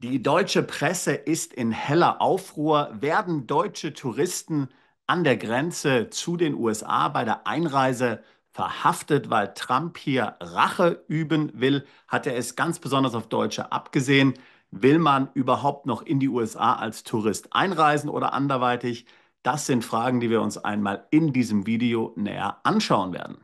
Die deutsche Presse ist in heller Aufruhr. Werden deutsche Touristen an der Grenze zu den USA bei der Einreise verhaftet, weil Trump hier Rache üben will? Hat er es ganz besonders auf Deutsche abgesehen? Will man überhaupt noch in die USA als Tourist einreisen oder anderweitig? Das sind Fragen, die wir uns einmal in diesem Video näher anschauen werden.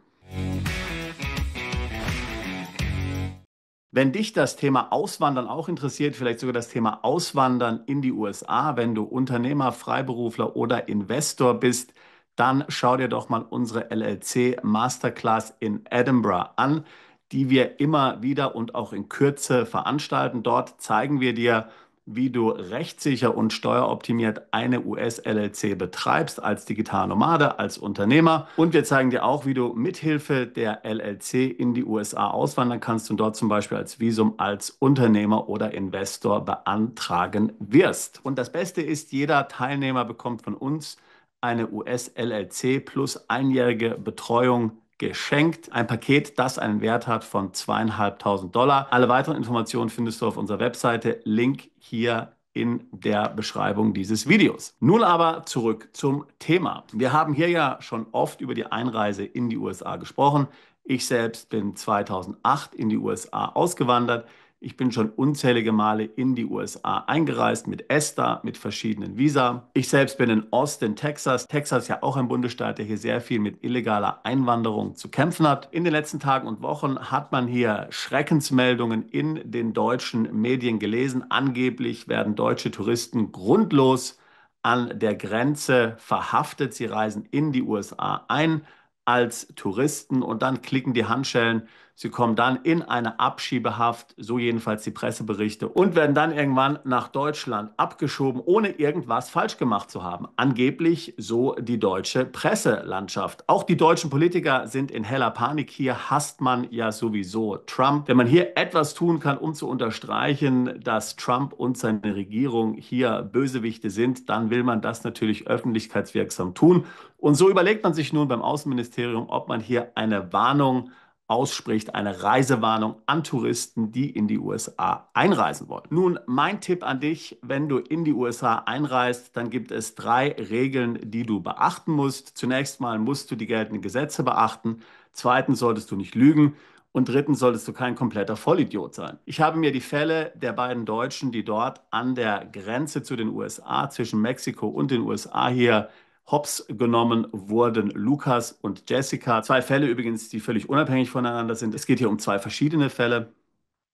Wenn dich das Thema Auswandern auch interessiert, vielleicht sogar das Thema Auswandern in die USA, wenn du Unternehmer, Freiberufler oder Investor bist, dann schau dir doch mal unsere LLC Masterclass in Edinburgh an, die wir immer wieder und auch in Kürze veranstalten. Dort zeigen wir dir, wie du rechtssicher und steueroptimiert eine US-LLC betreibst als digitaler Nomade, als Unternehmer. Und wir zeigen dir auch, wie du mithilfe der LLC in die USA auswandern kannst und dort zum Beispiel als Visum als Unternehmer oder Investor beantragen wirst. Und das Beste ist, jeder Teilnehmer bekommt von uns eine US-LLC plus einjährige Betreuung geschenkt. Ein Paket, das einen Wert hat von $2.500. Alle weiteren Informationen findest du auf unserer Webseite. Link hier in der Beschreibung dieses Videos. Nun aber zurück zum Thema. Wir haben hier ja schon oft über die Einreise in die USA gesprochen. Ich selbst bin 2008 in die USA ausgewandert. Ich bin schon unzählige Male in die USA eingereist mit ESTA, mit verschiedenen Visa. Ich selbst bin in Austin, Texas. Texas ist ja auch ein Bundesstaat, der hier sehr viel mit illegaler Einwanderung zu kämpfen hat. In den letzten Tagen und Wochen hat man hier Schreckensmeldungen in den deutschen Medien gelesen. Angeblich werden deutsche Touristen grundlos an der Grenze verhaftet. Sie reisen in die USA ein als Touristen und dann klicken die Handschellen. Sie kommen dann in eine Abschiebehaft, so jedenfalls die Presseberichte, und werden dann irgendwann nach Deutschland abgeschoben, ohne irgendwas falsch gemacht zu haben. Angeblich so die deutsche Presselandschaft. Auch die deutschen Politiker sind in heller Panik. Hier hasst man ja sowieso Trump. Wenn man hier etwas tun kann, um zu unterstreichen, dass Trump und seine Regierung hier Bösewichte sind, dann will man das natürlich öffentlichkeitswirksam tun. Und so überlegt man sich nun beim Außenministerium, ob man hier eine Warnung ausspricht, eine Reisewarnung an Touristen, die in die USA einreisen wollen. Nun, mein Tipp an dich, wenn du in die USA einreist, dann gibt es 3 Regeln, die du beachten musst. Zunächst mal musst du die geltenden Gesetze beachten. Zweitens solltest du nicht lügen. Und drittens solltest du kein kompletter Vollidiot sein. Ich habe mir die Fälle der beiden Deutschen, die dort an der Grenze zu den USA, zwischen Mexiko und den USA hier hops genommen wurden, Lukas und Jessica. 2 Fälle übrigens, die völlig unabhängig voneinander sind. Es geht hier um 2 verschiedene Fälle.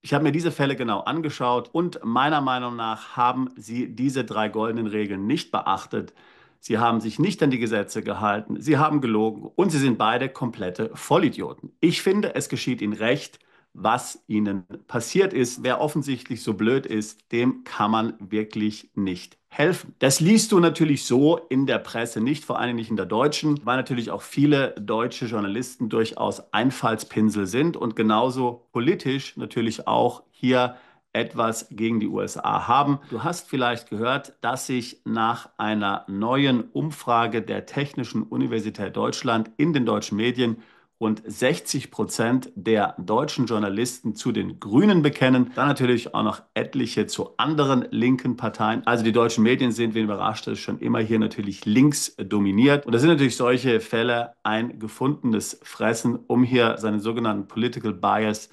Ich habe mir diese Fälle genau angeschaut und meiner Meinung nach haben sie diese 3 goldenen Regeln nicht beachtet. Sie haben sich nicht an die Gesetze gehalten, sie haben gelogen und sie sind beide komplette Vollidioten. Ich finde, es geschieht ihnen recht, was ihnen passiert ist. Wer offensichtlich so blöd ist, dem kann man wirklich nicht helfen. Das liest du natürlich so in der Presse nicht, vor allem nicht in der deutschen, weil natürlich auch viele deutsche Journalisten durchaus Einfallspinsel sind und genauso politisch natürlich auch hier etwas gegen die USA haben. Du hast vielleicht gehört, dass sich nach einer neuen Umfrage der Technischen Universität Deutschland in den deutschen Medien rund 60% der deutschen Journalisten zu den Grünen bekennen. Dann natürlich auch noch etliche zu anderen linken Parteien. Also die deutschen Medien sind, wen überrascht ist, schon immer hier natürlich links dominiert. Und das sind natürlich solche Fälle ein gefundenes Fressen, um hier seinen sogenannten Political Bias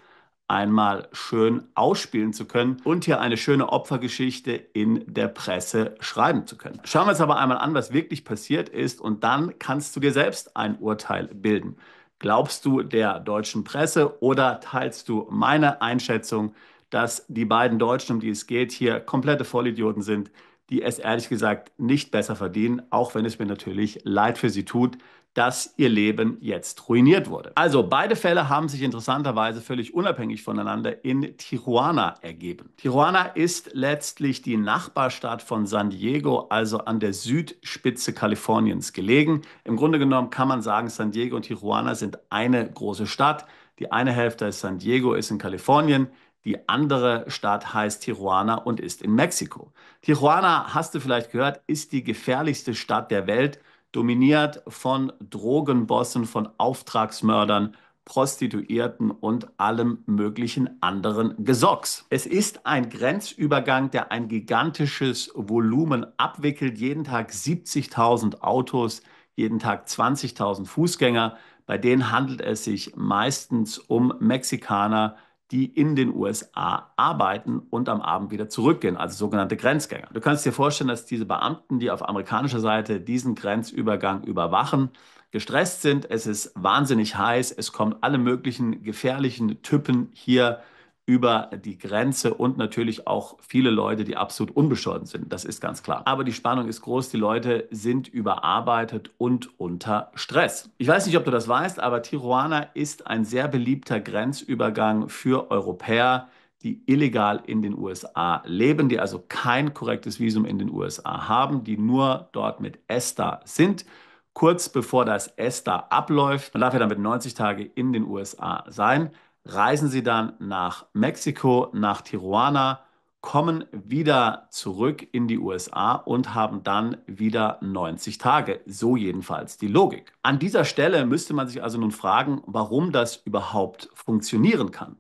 einmal schön ausspielen zu können und hier eine schöne Opfergeschichte in der Presse schreiben zu können. Schauen wir uns aber einmal an, was wirklich passiert ist, und dann kannst du dir selbst ein Urteil bilden. Glaubst du der deutschen Presse oder teilst du meine Einschätzung, dass die beiden Deutschen, um die es geht, hier komplette Vollidioten sind, die es ehrlich gesagt nicht besser verdienen, auch wenn es mir natürlich leid für sie tut, dass ihr Leben jetzt ruiniert wurde? Also beide Fälle haben sich interessanterweise völlig unabhängig voneinander in Tijuana ergeben. Tijuana ist letztlich die Nachbarstadt von San Diego, also an der Südspitze Kaliforniens gelegen. Im Grunde genommen kann man sagen, San Diego und Tijuana sind eine große Stadt. Die eine Hälfte ist San Diego, ist in Kalifornien. Die andere Stadt heißt Tijuana und ist in Mexiko. Tijuana, hast du vielleicht gehört, ist die gefährlichste Stadt der Welt, dominiert von Drogenbossen, von Auftragsmördern Prostituierten und allem möglichen anderen Gesocks. Es ist ein Grenzübergang, der ein gigantisches Volumen abwickelt. Jeden Tag 70.000 Autos, jeden Tag 20.000 Fußgänger. Bei denen handelt es sich meistens um Mexikaner, die in den USA arbeiten und am Abend wieder zurückgehen, also sogenannte Grenzgänger. Du kannst dir vorstellen, dass diese Beamten, die auf amerikanischer Seite diesen Grenzübergang überwachen, gestresst sind. Es ist wahnsinnig heiß. Es kommen alle möglichen gefährlichen Typen hier über die Grenze und natürlich auch viele Leute, die absolut unbescholten sind. Das ist ganz klar. Aber die Spannung ist groß. Die Leute sind überarbeitet und unter Stress. Ich weiß nicht, ob du das weißt, aber Tijuana ist ein sehr beliebter Grenzübergang für Europäer, die illegal in den USA leben, die also kein korrektes Visum in den USA haben, die nur dort mit ESTA sind. Kurz bevor das ESTA abläuft, man darf ja damit 90 Tage in den USA sein, reisen sie dann nach Mexiko, nach Tijuana, kommen wieder zurück in die USA und haben dann wieder 90 Tage. So jedenfalls die Logik. An dieser Stelle müsste man sich also nun fragen, warum das überhaupt funktionieren kann.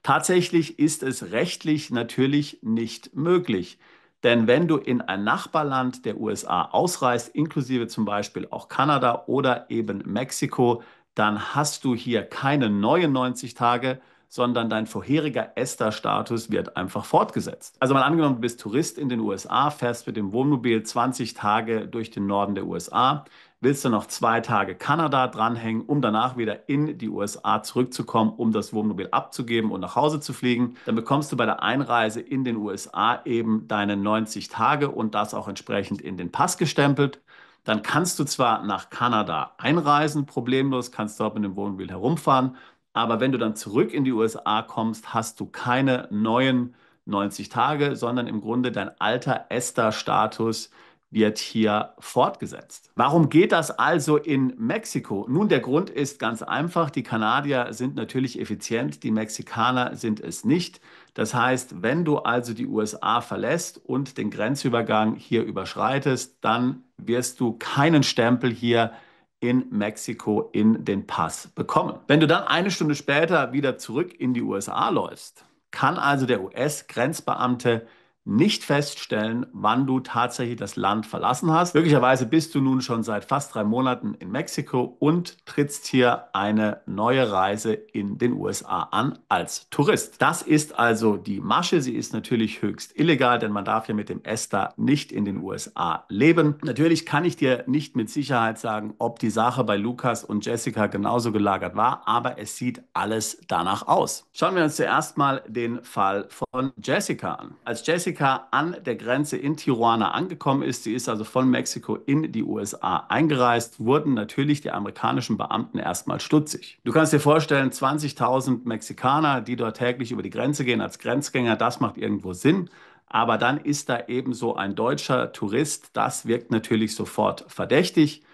Tatsächlich ist es rechtlich natürlich nicht möglich. Denn wenn du in ein Nachbarland der USA ausreist, inklusive zum Beispiel auch Kanada oder eben Mexiko, dann hast du hier keine neuen 90 Tage, sondern dein vorheriger ESTA-Status wird einfach fortgesetzt. Also mal angenommen, du bist Tourist in den USA, fährst mit dem Wohnmobil 20 Tage durch den Norden der USA, willst du noch 2 Tage Kanada dranhängen, um danach wieder in die USA zurückzukommen, um das Wohnmobil abzugeben und nach Hause zu fliegen, dann bekommst du bei der Einreise in den USA eben deine 90 Tage und das auch entsprechend in den Pass gestempelt. Dann kannst du zwar nach Kanada einreisen, problemlos, kannst dort mit dem Wohnmobil herumfahren, aber wenn du dann zurück in die USA kommst, hast du keine neuen 90 Tage, sondern im Grunde dein alter ESTA-Status wird hier fortgesetzt. Warum geht das also in Mexiko? Nun, der Grund ist ganz einfach. Die Kanadier sind natürlich effizient, die Mexikaner sind es nicht. Das heißt, wenn du also die USA verlässt und den Grenzübergang hier überschreitest, dann wirst du keinen Stempel hier in Mexiko in den Pass bekommen. Wenn du dann eine Stunde später wieder zurück in die USA läufst, kann also der US-Grenzbeamte nicht feststellen, wann du tatsächlich das Land verlassen hast. Möglicherweise bist du nun schon seit fast 3 Monaten in Mexiko und trittst hier eine neue Reise in den USA an als Tourist. Das ist also die Masche. Sie ist natürlich höchst illegal, denn man darf ja mit dem ESTA nicht in den USA leben. Natürlich kann ich dir nicht mit Sicherheit sagen, ob die Sache bei Lukas und Jessica genauso gelagert war, aber es sieht alles danach aus. Schauen wir uns zuerst mal den Fall von Jessica an. Als Jessica an der Grenze in Tijuana angekommen ist, sie ist also von Mexiko in die USA eingereist, wurden natürlich die amerikanischen Beamten erstmal stutzig. Du kannst dir vorstellen, 20.000 Mexikaner, die dort täglich über die Grenze gehen als Grenzgänger, das macht irgendwo Sinn. Aber dann ist da eben so ein deutscher Tourist, das wirkt natürlich sofort verdächtig.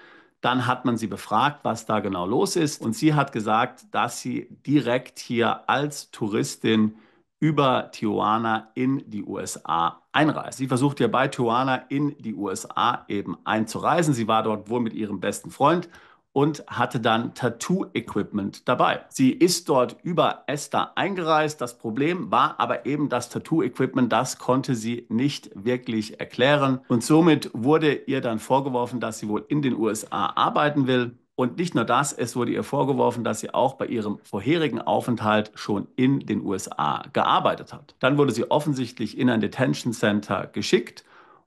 Dann hat man sie befragt, was da genau los ist. Und sie hat gesagt, dass sie direkt hier als Touristin über Tijuana in die USA einreist. Sie versucht ja bei Tijuana in die USA eben einzureisen. Sie war dort wohl mit ihrem besten Freund und hatte dann Tattoo-Equipment dabei. Sie ist dort über ESTA eingereist. Das Problem war aber eben das Tattoo-Equipment, das konnte sie nicht wirklich erklären. Und somit wurde ihr dann vorgeworfen, dass sie wohl in den USA arbeiten will. Und nicht nur das, es wurde ihr vorgeworfen, dass sie auch bei ihrem vorherigen Aufenthalt schon in den USA gearbeitet hat. Dann wurde sie offensichtlich in ein Detention Center geschickt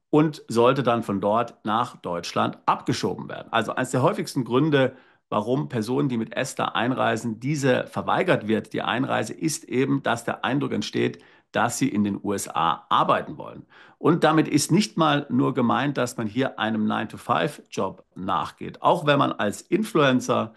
und sollte dann von dort nach Deutschland abgeschoben werden. Also eines der häufigsten Gründe, warum Personen, die mit ESTA einreisen, diese verweigert wird, die Einreise, ist eben, dass der Eindruck entsteht, dass sie in den USA arbeiten wollen. Und damit ist nicht mal nur gemeint, dass man hier einem 9-to-5-Job nachgeht. Auch wenn man als Influencer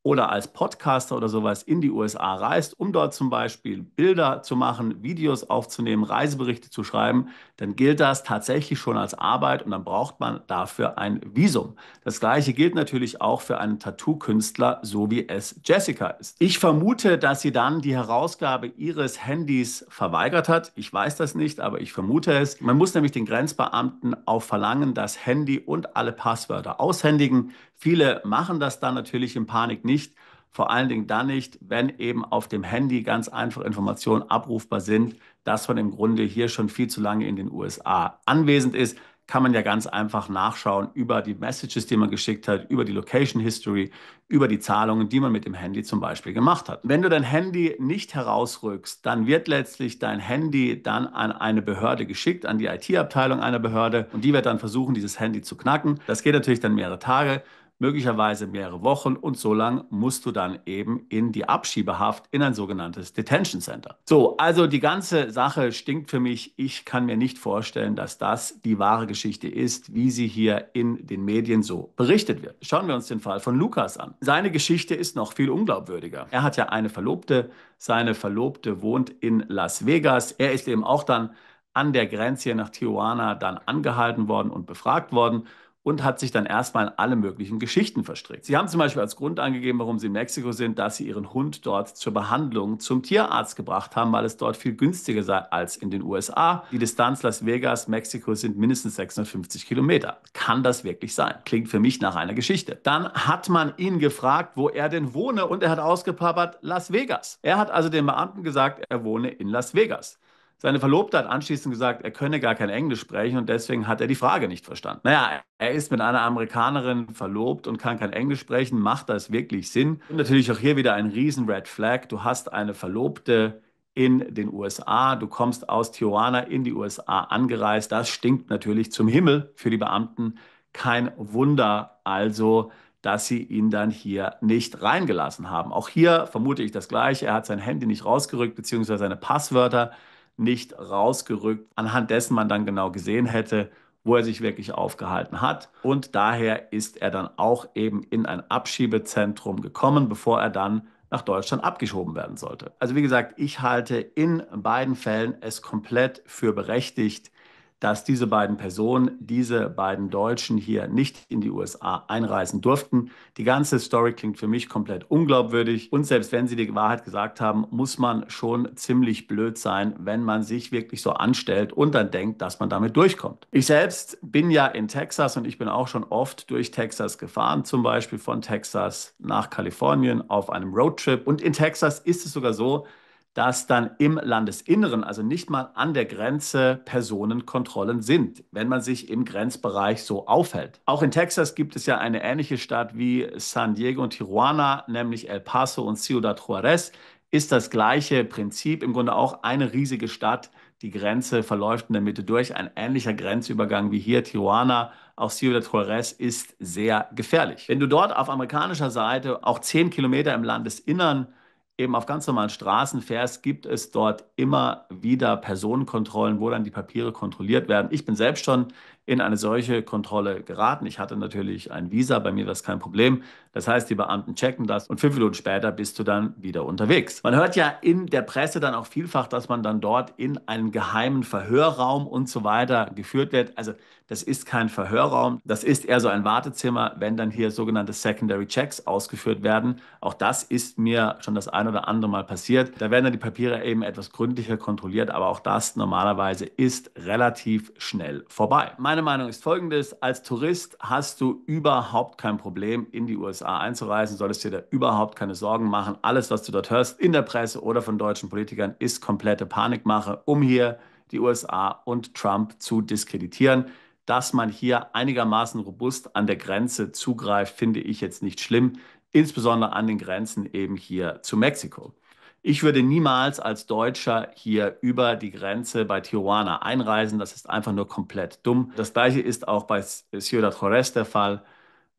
oder als Podcaster oder sowas in die USA reist, um dort zum Beispiel Bilder zu machen, Videos aufzunehmen, Reiseberichte zu schreiben, dann gilt das tatsächlich schon als Arbeit und dann braucht man dafür ein Visum. Das Gleiche gilt natürlich auch für einen Tattoo-Künstler, so wie es Jessica ist. Ich vermute, dass sie dann die Herausgabe ihres Handys verweigert hat. Ich weiß das nicht, aber ich vermute es. Man muss nämlich den Grenzbeamten auf Verlangen das Handy und alle Passwörter aushändigen. Viele machen das dann natürlich in Panik nicht, Vor allen Dingen dann nicht, wenn eben auf dem Handy ganz einfach Informationen abrufbar sind, dass man im Grunde hier schon viel zu lange in den USA anwesend ist. Kann man ja ganz einfach nachschauen über die Messages, die man geschickt hat, über die Location History, über die Zahlungen, die man mit dem Handy zum Beispiel gemacht hat. Wenn du dein Handy nicht herausrückst, dann wird letztlich dein Handy dann an eine Behörde geschickt, an die IT-Abteilung einer Behörde, und die wird dann versuchen, dieses Handy zu knacken. Das geht natürlich dann mehrere Tage, möglicherweise mehrere Wochen, und so lang musst du dann eben in die Abschiebehaft in ein sogenanntes Detention Center. So, also die ganze Sache stinkt für mich. Ich kann mir nicht vorstellen, dass das die wahre Geschichte ist, wie sie hier in den Medien so berichtet wird. Schauen wir uns den Fall von Lukas an. Seine Geschichte ist noch viel unglaubwürdiger. Er hat ja eine Verlobte. Seine Verlobte wohnt in Las Vegas. Er ist eben auch dann an der Grenze hier nach Tijuana dann angehalten worden und befragt worden und hat sich dann erstmal in alle möglichen Geschichten verstrickt. Sie haben zum Beispiel als Grund angegeben, warum Sie in Mexiko sind, dass Sie Ihren Hund dort zur Behandlung zum Tierarzt gebracht haben, weil es dort viel günstiger sei als in den USA. Die Distanz Las Vegas, Mexiko sind mindestens 650 Kilometer. Kann das wirklich sein? Klingt für mich nach einer Geschichte. Dann hat man ihn gefragt, wo er denn wohne, und er hat ausgeplappert Las Vegas. Er hat also den Beamten gesagt, er wohne in Las Vegas. Seine Verlobte hat anschließend gesagt, er könne gar kein Englisch sprechen, und deswegen hat er die Frage nicht verstanden. Naja, er ist mit einer Amerikanerin verlobt und kann kein Englisch sprechen. Macht das wirklich Sinn? Und natürlich auch hier wieder ein riesen Red Flag. Du hast eine Verlobte in den USA, du kommst aus Tijuana in die USA angereist. Das stinkt natürlich zum Himmel für die Beamten. Kein Wunder also, dass sie ihn dann hier nicht reingelassen haben. Auch hier vermute ich das Gleiche. Er hat sein Handy nicht rausgerückt, beziehungsweise seine Passwörter nicht rausgerückt, anhand dessen man dann genau gesehen hätte, wo er sich wirklich aufgehalten hat. Und daher ist er dann auch eben in ein Abschiebezentrum gekommen, bevor er dann nach Deutschland abgeschoben werden sollte. Also wie gesagt, ich halte in beiden Fällen es komplett für berechtigt, dass diese beiden Personen, diese beiden Deutschen hier nicht in die USA einreisen durften. Die ganze Story klingt für mich komplett unglaubwürdig, und selbst wenn sie die Wahrheit gesagt haben, muss man schon ziemlich blöd sein, wenn man sich wirklich so anstellt und dann denkt, dass man damit durchkommt. Ich selbst bin ja in Texas, und ich bin auch schon oft durch Texas gefahren, zum Beispiel von Texas nach Kalifornien auf einem Roadtrip, und in Texas ist es sogar so, dass dann im Landesinneren, also nicht mal an der Grenze, Personenkontrollen sind, wenn man sich im Grenzbereich so aufhält. Auch in Texas gibt es ja eine ähnliche Stadt wie San Diego und Tijuana, nämlich El Paso und Ciudad Juárez. Ist das gleiche Prinzip, im Grunde auch eine riesige Stadt. Die Grenze verläuft in der Mitte durch, ein ähnlicher Grenzübergang wie hier Tijuana. Auch Ciudad Juárez ist sehr gefährlich. Wenn du dort auf amerikanischer Seite auch 10 Kilometer im Landesinnern eben auf ganz normalen Straßen fährst, gibt es dort immer wieder Personenkontrollen, wo dann die Papiere kontrolliert werden. Ich bin selbst schon in eine solche Kontrolle geraten. Ich hatte natürlich ein Visa, bei mir war es kein Problem. Das heißt, die Beamten checken das, und 5 Minuten später bist du dann wieder unterwegs. Man hört ja in der Presse dann auch vielfach, dass man dann dort in einen geheimen Verhörraum und so weiter geführt wird. Also das ist kein Verhörraum, das ist eher so ein Wartezimmer, wenn dann hier sogenannte Secondary Checks ausgeführt werden. Auch das ist mir schon das ein oder andere Mal passiert. Da werden dann die Papiere eben etwas gründlicher kontrolliert, aber auch das normalerweise ist relativ schnell vorbei. Meine Meinung ist folgendes: Als Tourist hast du überhaupt kein Problem, in die USA einzureisen, solltest dir da überhaupt keine Sorgen machen. Alles, was du dort hörst in der Presse oder von deutschen Politikern, ist komplette Panikmache, um hier die USA und Trump zu diskreditieren. Dass man hier einigermaßen robust an der Grenze zugreift, finde ich jetzt nicht schlimm, insbesondere an den Grenzen eben hier zu Mexiko. Ich würde niemals als Deutscher hier über die Grenze bei Tijuana einreisen. Das ist einfach nur komplett dumm. Das gleiche ist auch bei Ciudad Juárez der Fall,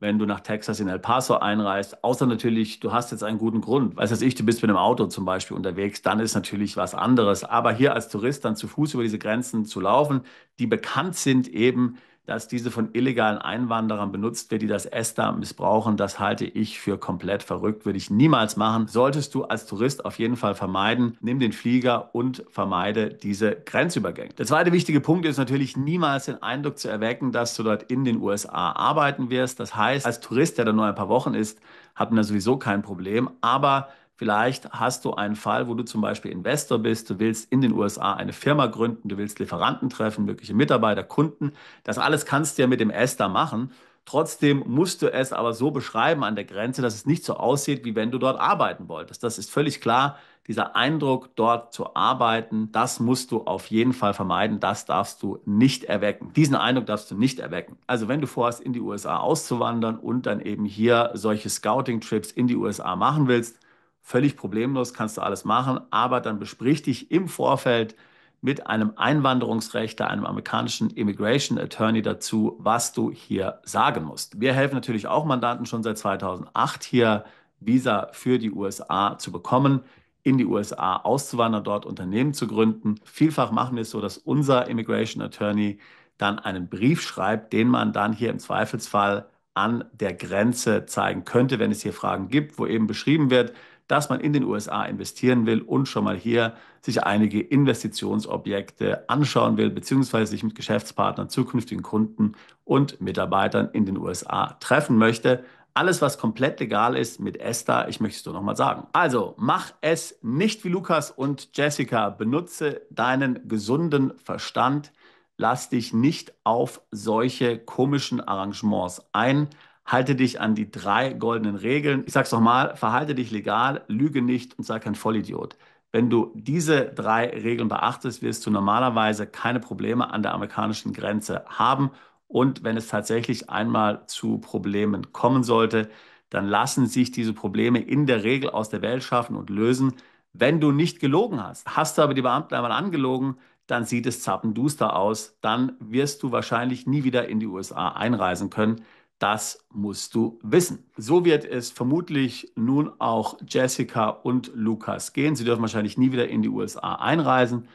wenn du nach Texas in El Paso einreist. Außer natürlich, du hast jetzt einen guten Grund. Weißt du, du bist mit einem Auto zum Beispiel unterwegs, dann ist natürlich was anderes. Aber hier als Tourist dann zu Fuß über diese Grenzen zu laufen, die bekannt sind eben, dass diese von illegalen Einwanderern benutzt wird, die das ESTA missbrauchen, das halte ich für komplett verrückt, würde ich niemals machen. Solltest du als Tourist auf jeden Fall vermeiden. Nimm den Flieger und vermeide diese Grenzübergänge. Der zweite wichtige Punkt ist natürlich, niemals den Eindruck zu erwecken, dass du dort in den USA arbeiten wirst. Das heißt, als Tourist, der da nur ein paar Wochen ist, hat man da sowieso kein Problem. Aber vielleicht hast du einen Fall, wo du zum Beispiel Investor bist, du willst in den USA eine Firma gründen, du willst Lieferanten treffen, mögliche Mitarbeiter, Kunden. Das alles kannst du ja mit dem ESTA machen. Trotzdem musst du es aber so beschreiben an der Grenze, dass es nicht so aussieht, wie wenn du dort arbeiten wolltest. Das ist völlig klar. Dieser Eindruck, dort zu arbeiten, das musst du auf jeden Fall vermeiden. Das darfst du nicht erwecken. Diesen Eindruck darfst du nicht erwecken. Also wenn du vorhast, in die USA auszuwandern und dann eben hier solche Scouting-Trips in die USA machen willst, völlig problemlos, kannst du alles machen, aber dann besprich dich im Vorfeld mit einem Einwanderungsrechter, einem amerikanischen Immigration Attorney dazu, was du hier sagen musst. Wir helfen natürlich auch Mandanten schon seit 2008 hier Visa für die USA zu bekommen, in die USA auszuwandern, dort Unternehmen zu gründen. Vielfach machen wir es so, dass unser Immigration Attorney dann einen Brief schreibt, den man dann hier im Zweifelsfall an der Grenze zeigen könnte, wenn es hier Fragen gibt, wo eben beschrieben wird, dass man in den USA investieren will und schon mal hier sich einige Investitionsobjekte anschauen will, beziehungsweise sich mit Geschäftspartnern, zukünftigen Kunden und Mitarbeitern in den USA treffen möchte. Alles, was komplett legal ist mit ESTA, ich möchte es nur noch mal sagen. Also, mach es nicht wie Lukas und Jessica. Benutze deinen gesunden Verstand. Lass dich nicht auf solche komischen Arrangements ein. Halte dich an die 3 goldenen Regeln. Ich sag's nochmal, verhalte dich legal, lüge nicht und sei kein Vollidiot. Wenn du diese 3 Regeln beachtest, wirst du normalerweise keine Probleme an der amerikanischen Grenze haben. Und wenn es tatsächlich einmal zu Problemen kommen sollte, dann lassen sich diese Probleme in der Regel aus der Welt schaffen und lösen, wenn du nicht gelogen hast. Hast du aber die Beamten einmal angelogen, dann sieht es zappenduster aus. Dann wirst du wahrscheinlich nie wieder in die USA einreisen können. Das musst du wissen. So wird es vermutlich nun auch Jessica und Lukas gehen. Sie dürfen wahrscheinlich nie wieder in die USA einreisen.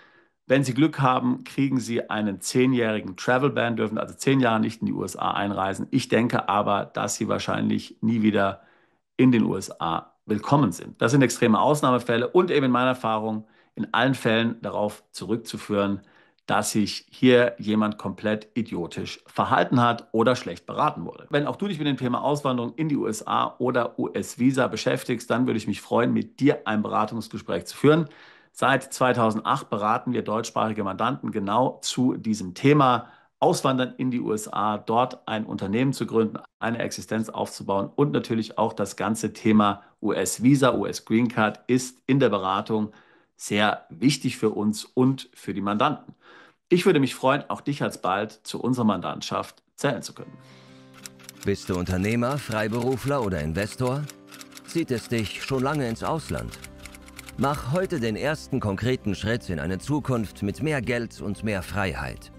Wenn Sie Glück haben, kriegen Sie einen 10-jährigen Travel Ban, dürfen also 10 Jahre nicht in die USA einreisen. Ich denke aber, dass Sie wahrscheinlich nie wieder in den USA willkommen sind. Das sind extreme Ausnahmefälle und eben in meiner Erfahrung in allen Fällen darauf zurückzuführen, dass sich hier jemand komplett idiotisch verhalten hat oder schlecht beraten wurde. Wenn auch du dich mit dem Thema Auswanderung in die USA oder US-Visa beschäftigst, dann würde ich mich freuen, mit dir ein Beratungsgespräch zu führen. Seit 2008 beraten wir deutschsprachige Mandanten genau zu diesem Thema. Auswandern in die USA, dort ein Unternehmen zu gründen, eine Existenz aufzubauen und natürlich auch das ganze Thema US-Visa, US-Green Card ist in der Beratung sehr wichtig für uns und für die Mandanten. Ich würde mich freuen, auch dich alsbald zu unserer Mandantschaft zählen zu können. Bist du Unternehmer, Freiberufler oder Investor? Zieht es dich schon lange ins Ausland? Mach heute den ersten konkreten Schritt in eine Zukunft mit mehr Geld und mehr Freiheit.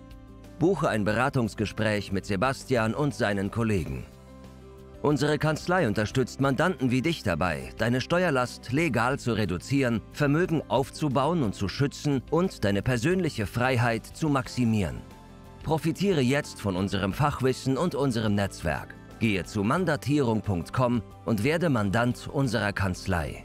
Buche ein Beratungsgespräch mit Sebastian und seinen Kollegen. Unsere Kanzlei unterstützt Mandanten wie dich dabei, deine Steuerlast legal zu reduzieren, Vermögen aufzubauen und zu schützen und deine persönliche Freiheit zu maximieren. Profitiere jetzt von unserem Fachwissen und unserem Netzwerk. Gehe zu mandatierung.com und werde Mandant unserer Kanzlei.